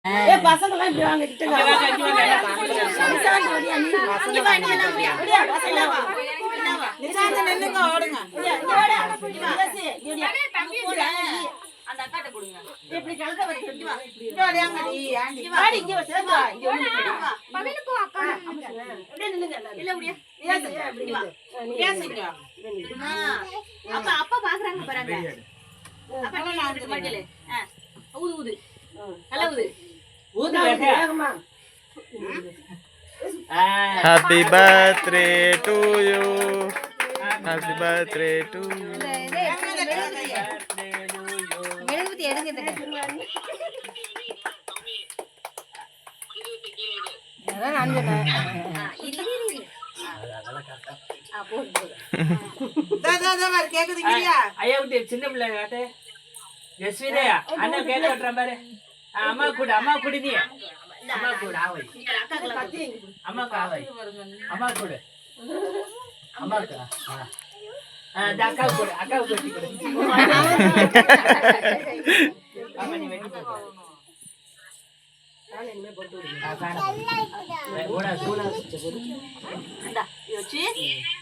பசங்களாம் இப்படி வாங்க கிட்ட ஓடுங்க அந்த அக்காட்ட கொடுங்க இப்படி கலக்க வச்சு அப்ப அப்பா பாக்குறாங்க பாருங்க ஊது ஊது நல்லா ஊது ஊது வேகமா Happy birthday to you. Happy birthday to you. மெழுகுவர்த்தி எடுங்க சின்ன பிள்ளை ஜஸ்விதயா அண்ணன் கேட்க விட்டுறேன் பாரு அம்மா கூட நீ அம்மா கூட ஆவை அம்மாக்கு ஆவை அம்மா கூட அம்மாக்கு அக்கா கூட வெட்டி கொடு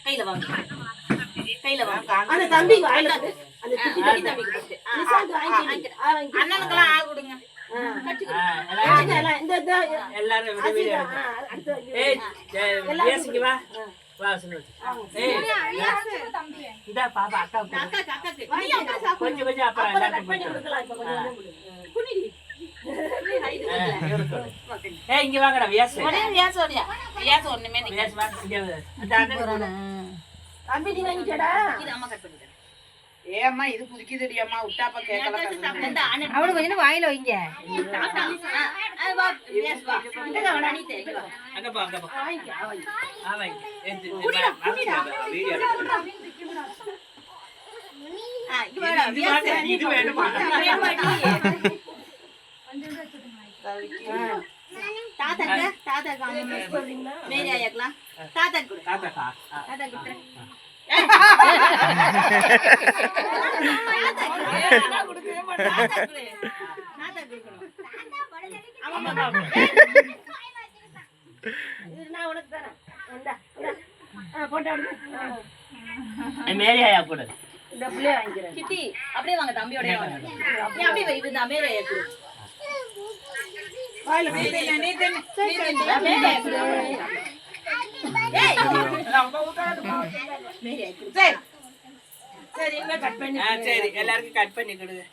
கையில வாங்க அந்த தம்பி அண்ணனுக்கெல்லாம் ஆள் கொடுங்க எல்லாரும் பாப்பா அக்கா கொஞ்சம் கொஞ்சம் அப்புறம் இங்க வாங்கடா ஒண்ணுமே ஏம்மா இது புதுக்கிதடி அம்மா விட்டாப்பா கேட்கல அவளுக்கு கொஞ்சம் வாயில வைங்க அப்படியே வாங்க தம்பியோட அப்படியே வை இந்த அமேரியா கொடு சரி எல்லாருக்கும் கட் பண்ணி கொடுங்க.